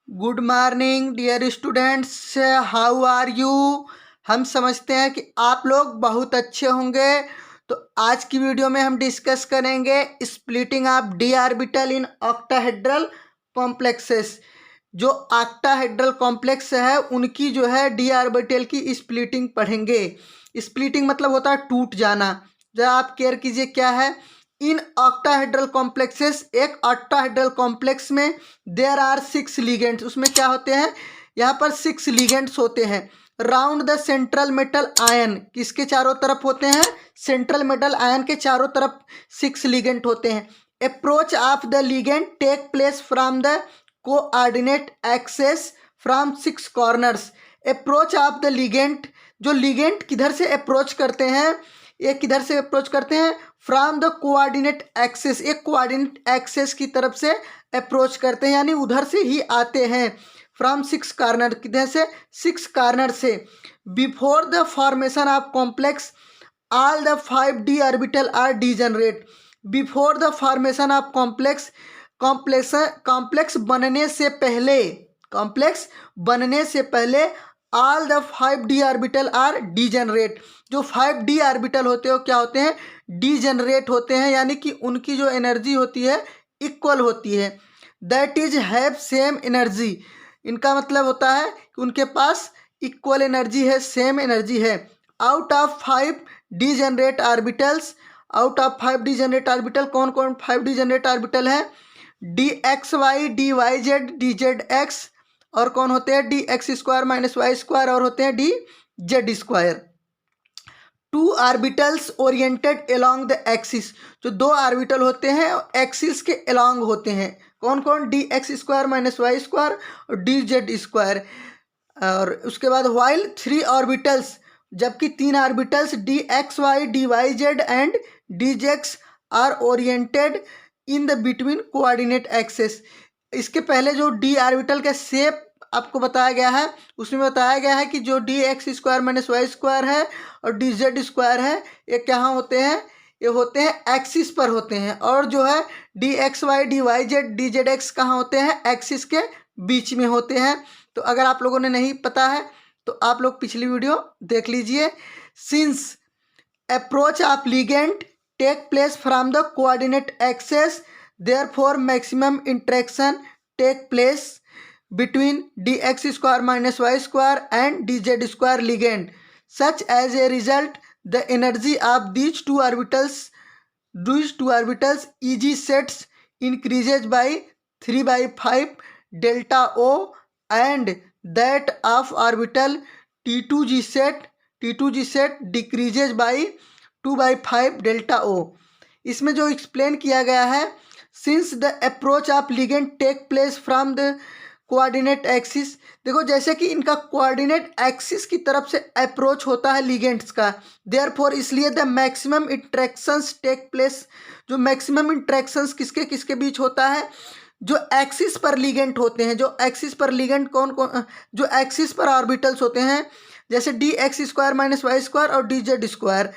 Good morning dear students, how are you. हम समझते हैं कि आप लोग बहुत अच्छे होंगे। तो आज की वीडियो में हम डिस्कस करेंगे splitting of d orbital in octahedral complexes. जो ऑक्टाहेड्रल कॉम्प्लेक्स है उनकी जो है डी ऑर्बिटल की स्प्लिटिंग पढ़ेंगे। स्प्लिटिंग मतलब होता है टूट जाना। जरा आप केयर कीजिए क्या है। इन ऑक्टाहेड्रल कॉम्प्लेक्सेस, एक ऑक्टाहेड्रल कॉम्प्लेक्स में देयर आर 6 लिगेंड्स। उसमें क्या होते हैं, यहाँ पर 6 लिगेंड्स होते हैं। Round the central metal ion, किसके चारों तरफ होते हैं, सेंट्रल मेटल आयन के चारों तरफ 6 लिगेंड होते हैं। Approach of the ligand take place from the coordinate axes from 6 corners. Approach of the ligand, जो लिगेंड किधर से अप्रोच करते हैं, ये किधर से अप्रोच करते हैं, फ्रॉम द कोऑर्डिनेट एक्सेस, एक कोऑर्डिनेट एक्सेस की तरफ से अप्रोच करते हैं, यानी उधर से ही आते हैं। फ्रॉम 6 कॉर्नर, किधर से, 6 कॉर्नर से। Before the formation of complex all the 5d orbital are degenerate. Before the formation of complex, complex बनने से पहले, कॉम्प्लेक्स बनने से पहले all the 5d orbital are degenerate. जो 5d ऑर्बिटल होते हो क्या होते हैं, डीजनरेट होते हैं, यानी कि उनकी जो एनर्जी होती है इक्वल होती है। That is have same energy, इनका मतलब होता है कि उनके पास इक्वल एनर्जी है, सेम एनर्जी है। Out of 5 degenerate orbitals, out of 5 degenerate orbital, कौन कौन 5 डीजनरेट ऑर्बिटल है, d x Y, D Y z, d z x, और कौन होते हैं, d x square minus Y square, और होते हैं d Z square. 2 orbitals oriented along the axis, जो 2 ऑर्बिटल होते हैं एक्सिस के अलोंग होते हैं, कौन कौन, D x square minus Y square और डी जेड स्क्वायर। और उसके बाद वाइल 3 ऑर्बिटल्स, जबकि 3 orbitals D x Y, D Y Z and D ZX are oriented in the between coordinate axes. इसके पहले जो डी ऑर्बिटल का शेप आपको बताया गया है, उसमें बताया गया है कि जो d x square minus Y square है और डी जेड स्क्वायर है, ये कहाँ होते हैं, ये होते हैं एक्सिस पर होते हैं। और जो है d x Y, D Y z, d z x कहाँ होते हैं, एक्सिस के बीच में होते हैं। तो अगर आप लोगों ने नहीं पता है तो आप लोग पिछली वीडियो देख लीजिए। Since approach of ligand take place from the coordinate axes, therefore maximum interaction take place between dx square minus y square and dz square ligand. Such as a result, the energy of these two orbitals Eg sets increases by 3/5 delta O, and that of orbital T2g set decreases by 2/5 delta O. इसमें जो explain किया गया है, since the approach of ligand take place from the coordinate axis, देखो जैसे कि इनका coordinate axis की तरफ से अप्रोच होता है लिगेंड्स का, देयरफॉर इसलिए the maximum interactions take place, जो मैक्सिमम इंटरेक्शंस किसके किसके बीच होता है, जो एक्सिस पर लिगेंड होते हैं। जो एक्सिस पर लिगेंड कौन कौन, जो एक्सिस पर ऑर्बिटल्स होते हैं, जैसे D x square minus Y square और D Z square.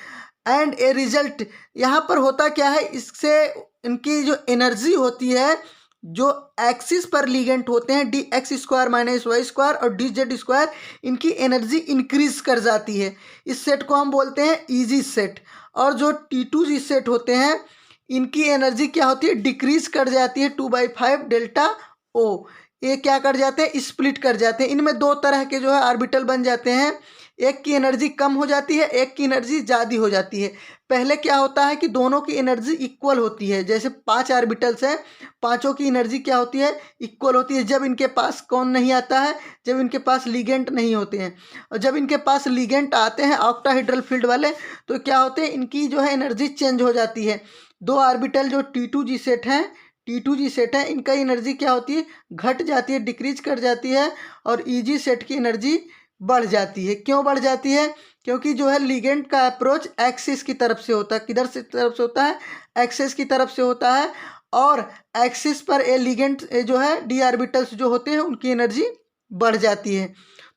And a result, यहाँ पर होता क्या है, इससे इनकी जो एनर्जी होती है, जो एक्सिस पर लिगेंड होते हैं d x square minus Y square और डी जेड स्क्वायर, इनकी एनर्जी इंक्रीज कर जाती है। इस सेट को हम बोलते हैं ईजी सेट। और जो T2g सेट होते हैं, इनकी एनर्जी क्या होती है, डिक्रीज कर जाती है 2/5 डेल्टा ओ। ये क्या कर जाते हैं, स्प्लिट कर जाते हैं। इनमें 2 तरह के जो है ऑर्बिटल बन जाते हैं, एक की एनर्जी कम हो जाती है, एक की एनर्जी ज़्यादा हो जाती है। पहले क्या होता है कि दोनों की एनर्जी इक्वल होती है, जैसे 5 ऑर्बिटल्स हैं, पांचों की एनर्जी क्या होती है, इक्वल होती है। जब इनके पास कौन नहीं आता है, जब इनके पास लिगेंड नहीं होते हैं। और जब इनके पास लिगेंड आते हैं ऑक्टाहेड्रल फील्ड वाले, तो क्या होते हैं, इनकी जो है एनर्जी चेंज हो जाती है। 2 ऑर्बिटल जो T2g सेट हैं, T2g सेट है, इनका एनर्जी क्या होती है, घट जाती है, डिक्रीज कर जाती है। और EG सेट की एनर्जी बढ़ जाती है। क्यों बढ़ जाती है, क्योंकि जो है लिगेंड का अप्रोच एक्सिस की तरफ से होता है। किधर से तरफ से होता है, एक्सिस की तरफ से होता है। और एक्सिस पर ए लिगेंड जो है डी ऑर्बिटल्स जो होते हैं, उनकी एनर्जी बढ़ जाती है।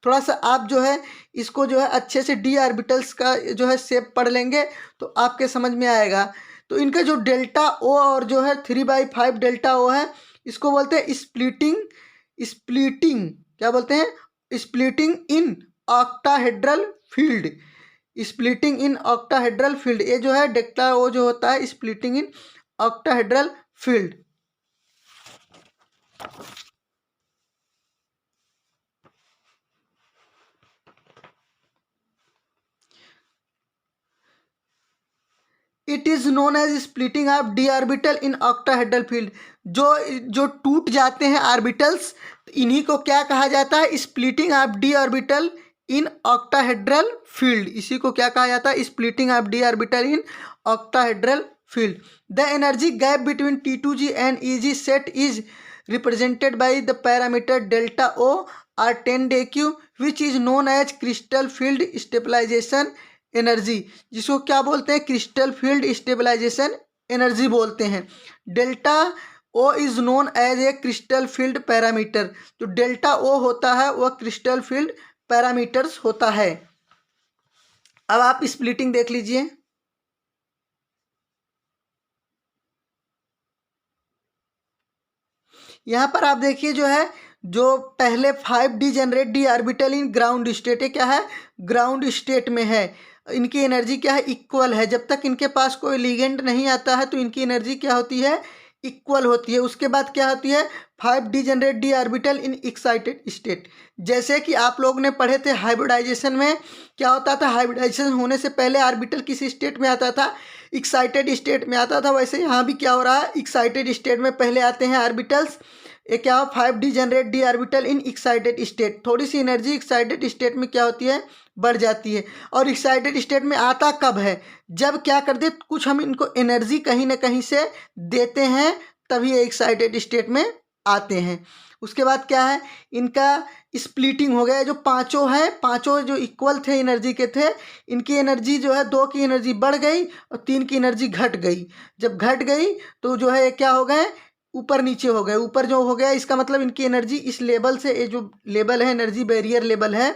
थोड़ा सा आप जो है इसको जो है अच्छे से डी ऑर्बिटल्स का जो है शेप पढ़ लेंगे तो आपके समझ में आएगा। तो इनका जो डेल्टा ओ और जो है 3/5 डेल्टा ओ है, इसको बोलते हैं स्प्लिटिंग स्प्लिटिंग, क्या बोलते हैं, splitting in octahedral field, splitting in octahedral field, ये जो है डेक्टा वो जो होता है splitting in octahedral field. It is known as splitting of d orbital in octahedral field. जो जो टूट जाते हैं ऑर्बिटल्स, इन्हीं को क्या कहा जाता है, splitting of d orbital in octahedral field. इसी को क्या कहा जाता है, splitting of d orbital in octahedral field. The energy gap between T2G and EG set is represented by the parameter delta O or 10dq which is known as crystal field stabilization energy, जिसको क्या बोलते हैं, crystal field stabilization energy बोलते हैं। Delta o is known as a crystal field parameter. जो delta o होता है वह क्रिस्टल फील्ड पैरामीटर्स होता है। अब आप स्प्लिटिंग देख लीजिए। यहाँ पर आप देखिए जो है, जो पहले 5D generate D orbital in ground state है, क्या है, ग्राउंड स्टेट में है। इनकी एनर्जी क्या है, इक्वल है। जब तक इनके पास कोई लिगेंड नहीं आता है तो इनकी एनर्जी क्या होती है, इक्वल होती है। उसके बाद क्या होती है, 5D generate D orbital in excited state. जैसे कि आप लोग ने पढ़े थे हाइब्रिडाइजेशन में, क्या होता था, हाइब्रिडाइजेशन होने से पहले ऑर्बिटल किस स्टेट में आता था, एक्साइटेड स्टेट में आता था। वैसे यहाँ भी क्या हो रहा है, एक्साइटेड स्टेट में पहले आते हैं ऑर्बिटल्स। ये क्या हो, 5D generate D orbital in excited state. थोड़ी सी एनर्जी एक्साइटेड स्टेट में क्या होती है, बढ़ जाती है। और एक्साइटेड स्टेट में आता कब है, जब क्या कर दे, कुछ हम इनको एनर्जी कहीं ना कहीं से देते हैं, तभी ये एक्साइटेड स्टेट में आते हैं। उसके बाद क्या है, इनका स्प्लिटिंग हो गया। जो पांचों हैं, पांचों जो इक्वल थे एनर्जी के थे, इनकी एनर्जी जो है 2 की एनर्जी बढ़ गई और 3 की एनर्जी घट गई। जब घट गई तो जो है ये क्या हो गए, ऊपर नीचे हो गए। ऊपर जो हो गया इसका मतलब इनकी एनर्जी इस लेवल से, ये जो लेवल है एनर्जी बैरियर लेवल है,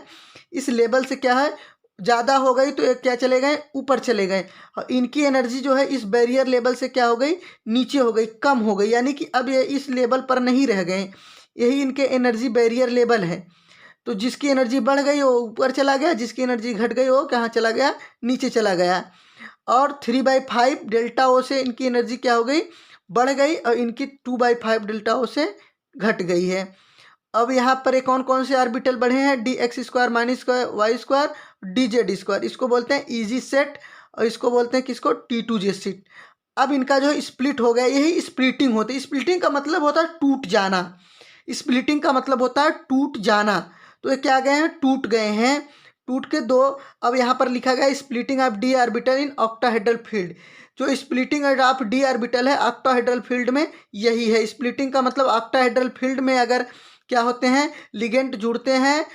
इस लेवल से क्या है ज़्यादा हो गई, तो एक क्या चले गए, ऊपर चले गए। और इनकी एनर्जी जो है इस बैरियर लेवल से क्या हो गई, नीचे हो गई, कम हो गई। यानी कि अब ये इस लेवल पर नहीं रह गए। यही इनके एनर्जी बैरियर लेवल है। तो जिसकी एनर्जी बढ़ गई वो ऊपर चला गया, जिसकी एनर्जी घट गई वो कहाँ चला गया, नीचे चला गया। और 3/5 डेल्टा ओ से इनकी एनर्जी क्या हो गई, बढ़ गई, और इनकी 2/5 डेल्टा ओ से घट गई है। अब यहाँ पर ये कौन कौन से ऑर्बिटल बढ़े हैं, dx² - y², dz²। इसको बोलते हैं EG सेट और इसको बोलते हैं किसको, T2G सेट। अब इनका जो स्प्लिट हो गया, यही स्प्लिटिंग होती है। स्प्लिटिंग का मतलब होता है टूट जाना। स्प्लिटिंग का मतलब होता है टूट जाना। तो ये क्या गए हैं, टूट गए हैं, टूट के दो। अब यहाँ पर लिखा गया splitting of d orbital in octahedral field. जो स्प्लिटिंग ऑफ डी ऑर्बिटल है ऑक्टाहेड्रल फील्ड में, यही है स्प्लिटिंग का मतलब। ऑक्टाहेड्रल फील्ड में अगर क्या होते हैं, लिगेंड जुड़ते हैं,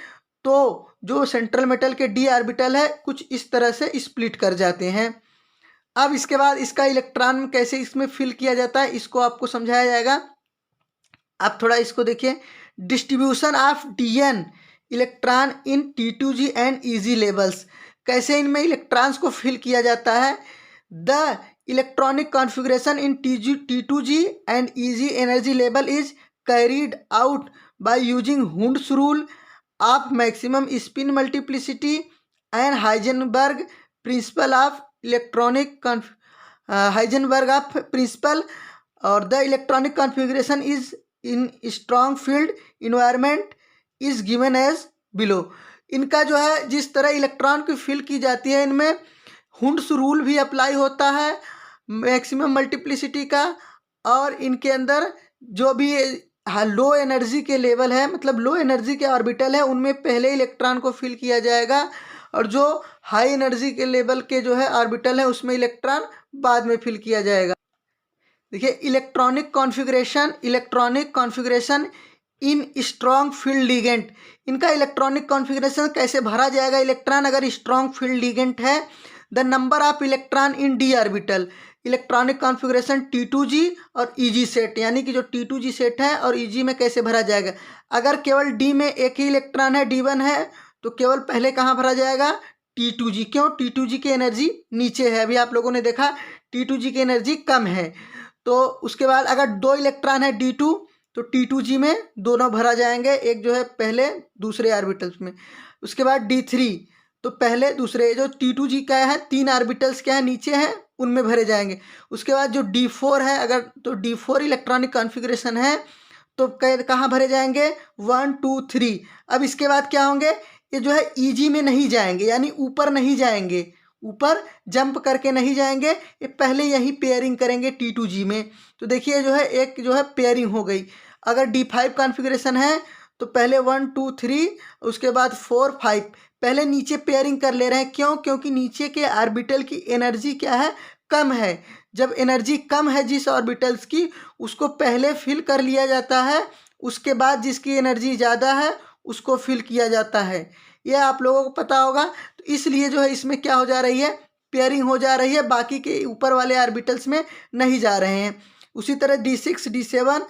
तो जो सेंट्रल मेटल के डी ऑर्बिटल है कुछ इस तरह से स्प्लिट कर जाते हैं। अब इसके बाद इसका इलेक्ट्रॉन कैसे इसमें फिल किया जाता है, इसको आपको समझाया जाएगा। आप थोड़ा इसको देखिए, distribution of DN electron in T2G and EG levels. कैसे इनमें इलेक्ट्रॉन्स को फिल किया जाता है। The electronic configuration in T2G and EG energy level is carried out by using Hund's rule of maximum spin multiplicity and Heisenberg principle of electronic Heisenberg of principle, और the electronic configuration is in strong field environment is given as below। इनका जो है जिस तरह electron की fill की जाती है, इनमें हुंड्स रूल भी अप्लाई होता है मैक्सिमम मल्टीप्लिसिटी का, और इनके अंदर जो भी लो एनर्जी के लेवल है, मतलब लो एनर्जी के ऑर्बिटल है, उनमें पहले इलेक्ट्रॉन को फिल किया जाएगा, और जो हाई एनर्जी के लेवल के जो है ऑर्बिटल है उसमें इलेक्ट्रॉन बाद में फिल किया जाएगा। देखिए इलेक्ट्रॉनिक कॉन्फ़िगरेशन इन स्ट्रॉन्ग फील्ड लिगेंड। इनका इलेक्ट्रॉनिक कॉन्फ़िगरेशन कैसे भरा जाएगा, इलेक्ट्रॉन अगर स्ट्रॉन्ग फील्ड लिगेंड है, the number of electron in D orbital, electronic configuration T2G और EG सेट, यानी कि जो T2G सेट है और EG में कैसे भरा जाएगा। अगर केवल D में एक ही इलेक्ट्रॉन है, D1 है, तो केवल पहले कहाँ भरा जाएगा, T2G। क्यों, T2G की एनर्जी नीचे है, अभी आप लोगों ने देखा T2G की एनर्जी कम है। तो उसके बाद अगर 2 इलेक्ट्रॉन है D2, तो T2G में दोनों भरा जाएंगे, एक जो है पहले दूसरे ऑर्बिटल्स में। उसके बाद D3 तो पहले दूसरे, जो T2G का है 3 ऑर्बिटल्स क्या है नीचे हैं उनमें भरे जाएंगे। उसके बाद जो D4 है, अगर तो D4 इलेक्ट्रॉनिक कॉन्फ़िगरेशन है तो कहाँ भरे जाएंगे 1 2 3। अब इसके बाद क्या होंगे, ये जो है EG में नहीं जाएंगे, यानी ऊपर नहीं जाएंगे, ऊपर जंप करके नहीं जाएंगे, ये पहले यही पेयरिंग करेंगे T2G में। तो देखिए जो है एक जो है पेयरिंग हो गई। अगर D5 कॉन्फ़िगरेशन है तो पहले 1 2 3, उसके बाद 4 5 पहले नीचे पेयरिंग कर ले रहे हैं। क्यों? क्योंकि नीचे के ऑर्बिटल की एनर्जी क्या है, कम है। जब एनर्जी कम है जिस ऑर्बिटल्स की, उसको पहले फिल कर लिया जाता है, उसके बाद जिसकी एनर्जी ज़्यादा है उसको फिल किया जाता है। यह आप लोगों को पता होगा। तो इसलिए जो है इसमें क्या हो जा रही है, पेयरिंग हो जा रही है, बाकी के ऊपर वाले ऑर्बिटल्स में नहीं जा रहे हैं। उसी तरह D6 D7,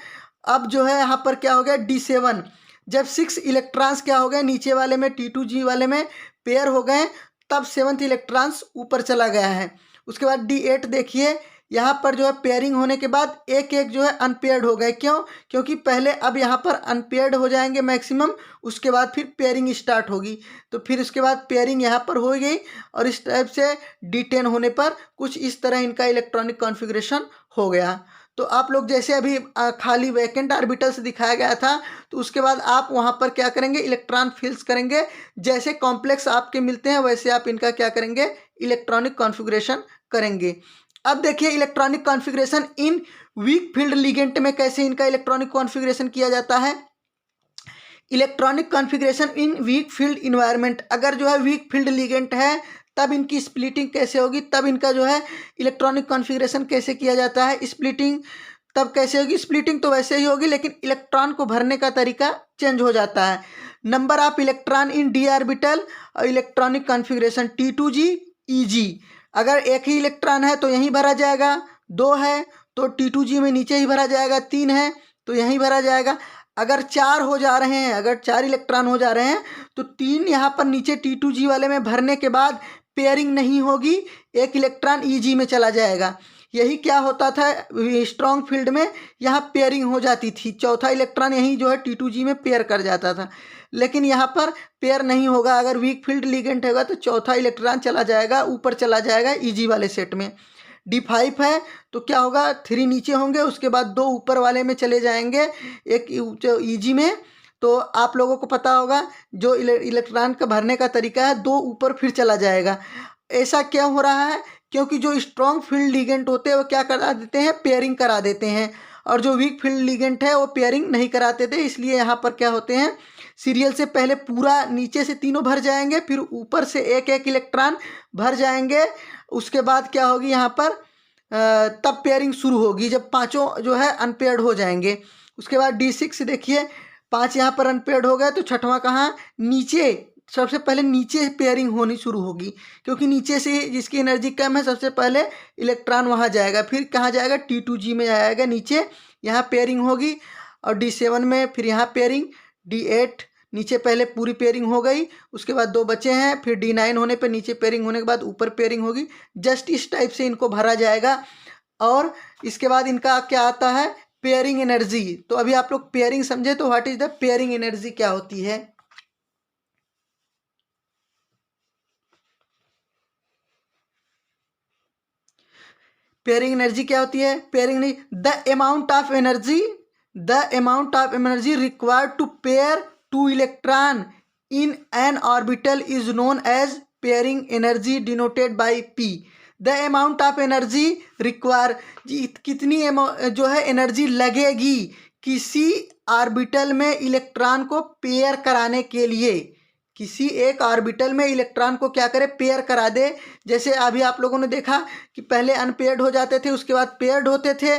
अब जो है यहाँ पर क्या हो गया D7, जब 6 इलेक्ट्रॉन्स क्या हो गए नीचे वाले में T2G वाले में पेयर हो गए, तब 7th इलेक्ट्रॉन्स ऊपर चला गया है। उसके बाद D8 देखिए, यहाँ पर जो है पेयरिंग होने के बाद एक एक जो है अनपेयर्ड हो गए। क्यों? क्योंकि पहले अब यहाँ पर अनपेयर्ड हो जाएंगे मैक्सिमम, उसके बाद फिर पेयरिंग स्टार्ट होगी। तो फिर उसके बाद पेयरिंग यहाँ पर हो गई, और इस टाइप से D10 होने पर कुछ इस तरह इनका इलेक्ट्रॉनिक कॉन्फ़िगरेशन हो गया। तो आप लोग जैसे अभी खाली वैकेंट ऑर्बिटल्स दिखाया गया था, तो उसके बाद आप वहाँ पर क्या करेंगे, इलेक्ट्रॉन फिल्स करेंगे। जैसे कॉम्प्लेक्स आपके मिलते हैं वैसे आप इनका क्या करेंगे, इलेक्ट्रॉनिक कॉन्फ़िगरेशन करेंगे। अब देखिए इलेक्ट्रॉनिक कॉन्फ़िगरेशन इन वीक फील्ड लिगेंड में कैसे इनका इलेक्ट्रॉनिक कॉन्फ़िगरेशन किया जाता है। इलेक्ट्रॉनिक कॉन्फ़िगरेशन इन वीक फील्ड इन्वायरमेंट, अगर जो है वीक फील्ड लिगेंड है तब इनकी स्प्लिटिंग कैसे होगी, तब इनका जो है इलेक्ट्रॉनिक कॉन्फ़िगरेशन कैसे किया जाता है। स्प्लिटिंग तब कैसे होगी, स्प्लिटिंग तो वैसे ही होगी, लेकिन इलेक्ट्रॉन को भरने का तरीका चेंज हो जाता है। Number of electron in D orbital और इलेक्ट्रॉनिक कॉन्फ़िगरेशन T2G EG, अगर एक ही इलेक्ट्रॉन है तो यहीं भरा जाएगा, 2 है तो T2G में नीचे ही भरा जाएगा, 3 है तो यहीं भरा जाएगा। अगर 4 हो जा रहे हैं, अगर 4 इलेक्ट्रॉन हो जा रहे हैं तो 3 यहाँ पर नीचे T2G वाले में भरने के बाद पेयरिंग नहीं होगी, एक इलेक्ट्रॉन EG में चला जाएगा। यही क्या होता था स्ट्रॉन्ग फील्ड में, यहाँ पेयरिंग हो जाती थी, चौथा इलेक्ट्रॉन यहीं जो है T2G में पेयर कर जाता था। लेकिन यहाँ पर पेयर नहीं होगा, अगर वीक फील्ड लिगेंड होगा तो चौथा इलेक्ट्रॉन चला जाएगा, ऊपर चला जाएगा EG वाले सेट में। D5 है तो क्या होगा, 3 नीचे होंगे, उसके बाद 2 ऊपर वाले में चले जाएंगे, एक EG में। तो आप लोगों को पता होगा जो इलेक्ट्रॉन का भरने का तरीका है, 2 ऊपर फिर चला जाएगा। ऐसा क्या हो रहा है, क्योंकि जो स्ट्रॉन्ग फील्ड लिगेंड होते हैं वो क्या करा देते हैं, पेयरिंग करा देते हैं, और जो वीक फील्ड लिगेंड है वो पेयरिंग नहीं कराते थे। इसलिए यहाँ पर क्या होते हैं, सीरियल से पहले पूरा नीचे से तीनों भर जाएंगे, फिर ऊपर से एक एक इलेक्ट्रॉन भर जाएंगे। उसके बाद क्या होगी यहाँ पर तब पेयरिंग शुरू होगी जब पांचों जो है अनपेयर्ड हो जाएंगे। उसके बाद D6 देखिए, 5 यहाँ पर अनपेयर्ड हो गए तो छठवां कहाँ, नीचे, सबसे पहले नीचे पेयरिंग होनी शुरू होगी, क्योंकि नीचे से जिसकी एनर्जी कम है सबसे पहले इलेक्ट्रॉन वहाँ जाएगा, फिर कहाँ जाएगा, T2G में आएगा नीचे, यहाँ पेयरिंग होगी। और D7 में फिर यहाँ पेयरिंग, D8 नीचे पहले पूरी पेयरिंग हो गई, उसके बाद 2 बचे हैं, फिर D9 होने पर नीचे पेयरिंग होने के बाद ऊपर पेयरिंग होगी। जस्ट इस टाइप से इनको भरा जाएगा। और इसके बाद इनका क्या आता है, पेयरिंग एनर्जी। तो अभी आप लोग पेयरिंग समझे, तो what is the pairing energy क्या होती है। पेयरिंग एनर्जी क्या होती है, पेयरिंग नहीं, the amount of energy required to pair 2 electron in an orbital is known as pairing energy denoted by P। The amount of energy require, कितनी जो है एनर्जी लगेगी किसी ऑर्बिटल में इलेक्ट्रॉन को पेयर कराने के लिए, किसी एक ऑर्बिटल में इलेक्ट्रॉन को क्या करे, पेयर करा दे। जैसे अभी आप लोगों ने देखा कि पहले अनपेयर्ड हो जाते थे, उसके बाद पेयर्ड होते थे।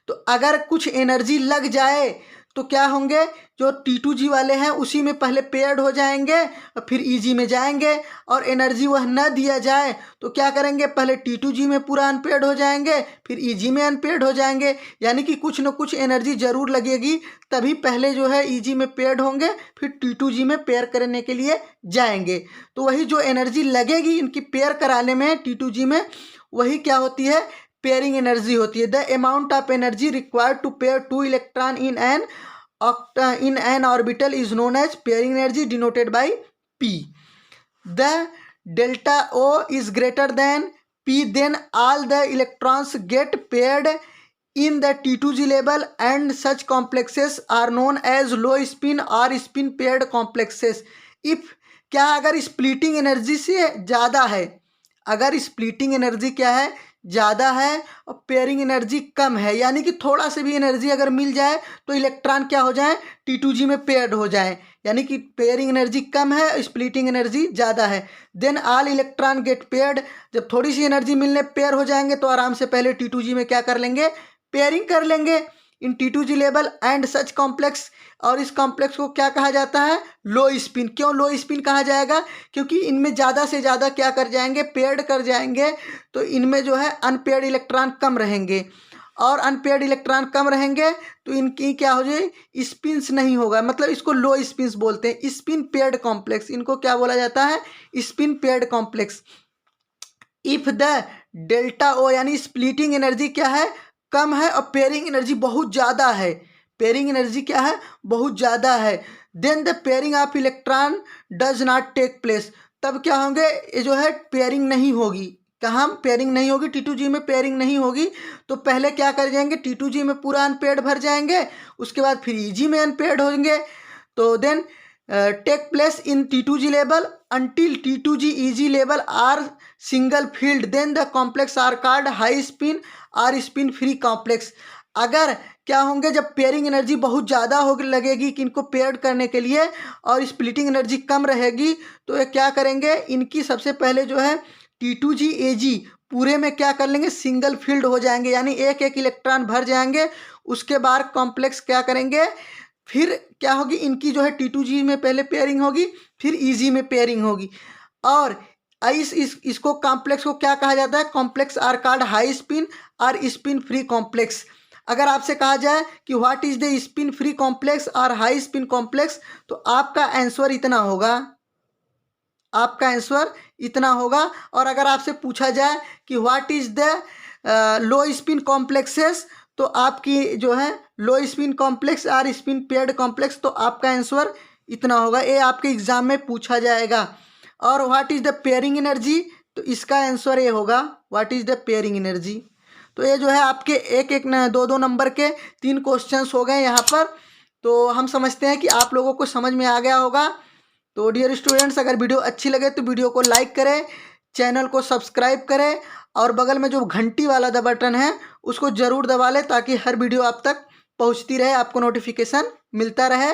तो अगर कुछ एनर्जी लग जाए तो क्या होंगे, जो T2G वाले हैं उसी में पहले पेयर्ड हो जाएंगे और फिर EG में जाएंगे। और एनर्जी वह न दिया जाए तो क्या करेंगे, पहले T2G में पूरा अनपेयर्ड हो जाएंगे, फिर EG में अनपेयर्ड हो जाएंगे। यानी कि कुछ न कुछ एनर्जी जरूर लगेगी, तभी पहले जो है EG में पेयर्ड होंगे, फिर T2G में पेयर करने के लिए जाएंगे। तो वही जो एनर्जी लगेगी इनकी पेयर कराने में T2G में, वही क्या होती है, पेयरिंग एनर्जी होती है। The amount of energy required to pair 2 electron in an in an orbital is known as pairing energy denoted by P. The delta O is greater than P, then all the electrons get paired in the T2G level and such complexes are known as low spin or spin paired complexes. If क्या अगर splitting energy से ज़्यादा है, अगर splitting energy क्या है ज़्यादा है और पेयरिंग एनर्जी कम है, यानी कि थोड़ा से भी एनर्जी अगर मिल जाए तो इलेक्ट्रॉन क्या हो जाए T2G में पेयर्ड हो जाए, यानी कि पेयरिंग एनर्जी कम है स्प्लिटिंग एनर्जी ज़्यादा है। Then all electron get paired, जब थोड़ी सी एनर्जी मिलने पेयर हो जाएंगे तो आराम से पहले T2G में क्या कर लेंगे पेयरिंग कर लेंगे इन T2G level and such complex. और इस कॉम्प्लेक्स को क्या कहा जाता है लो स्पिन। क्यों लो स्पिन कहा जाएगा, क्योंकि इनमें ज़्यादा से ज़्यादा क्या कर जाएंगे पेयर्ड कर जाएंगे, तो इनमें जो है अनपेयर्ड इलेक्ट्रॉन कम रहेंगे और अनपेयर्ड इलेक्ट्रॉन कम रहेंगे तो इनकी क्या हो जाए स्पिन्स नहीं होगा, मतलब इसको लो स्पिन्स बोलते हैं। स्पिन पेयर्ड कॉम्प्लेक्स इनको क्या बोला जाता है spin paired complex. If the delta O यानी स्प्लिटिंग एनर्जी क्या है कम है और पेयरिंग एनर्जी बहुत ज़्यादा है, पेयरिंग एनर्जी क्या है बहुत ज़्यादा है, then the pairing of electron does not take place, तब क्या होंगे ये जो है पेयरिंग नहीं होगी। कहाँ पेयरिंग नहीं होगी T2G में पेयरिंग नहीं होगी, तो पहले क्या कर जाएंगे T2G में पूरा अनपेयर्ड भर जाएंगे, उसके बाद फिर EG में अनपेयर्ड होंगे, तो then take place in T2G level until T2G EG level are single filled, then the complex are called high spin और स्पिन फ्री कॉम्प्लेक्स। अगर क्या होंगे जब पेयरिंग एनर्जी बहुत ज़्यादा हो लगेगी कि इनको पेयर्ड करने के लिए और स्प्लिटिंग एनर्जी कम रहेगी, तो ये क्या करेंगे इनकी सबसे पहले जो है T2G AG पूरे में क्या कर लेंगे सिंगल फील्ड हो जाएंगे, यानी एक एक इलेक्ट्रॉन भर जाएंगे। उसके बाद कॉम्प्लेक्स क्या करेंगे फिर क्या होगी इनकी जो है T2G में पहले पेयरिंग होगी फिर EG में पेयरिंग होगी। और इसको कॉम्प्लेक्स को क्या कहा जाता है complex are called high spin और स्पिन फ्री कॉम्प्लेक्स। अगर आपसे कहा जाए कि what is the spin free complex और हाई स्पिन कॉम्प्लेक्स, तो आपका आंसर इतना होगा, आपका आंसर इतना होगा। और अगर आपसे पूछा जाए कि what is the low spin complexes, तो आपकी जो है लो स्पिन कॉम्प्लेक्स और स्पिन पेयर्ड कॉम्प्लेक्स, तो आपका आंसर इतना होगा। ये आपके एग्जाम में पूछा जाएगा। और what is the pairing energy, तो इसका आंसर ये होगा what is the pairing energy. तो ये जो है आपके एक एक दो दो नंबर के 3 क्वेश्चंस हो गए यहाँ पर। तो हम समझते हैं कि आप लोगों को समझ में आ गया होगा। तो डियर स्टूडेंट्स अगर वीडियो अच्छी लगे तो वीडियो को लाइक करें, चैनल को सब्सक्राइब करें और बगल में जो घंटी वाला बटन है उसको ज़रूर दबा लें ताकि हर वीडियो आप तक पहुंचती रहे, आपको नोटिफिकेशन मिलता रहे।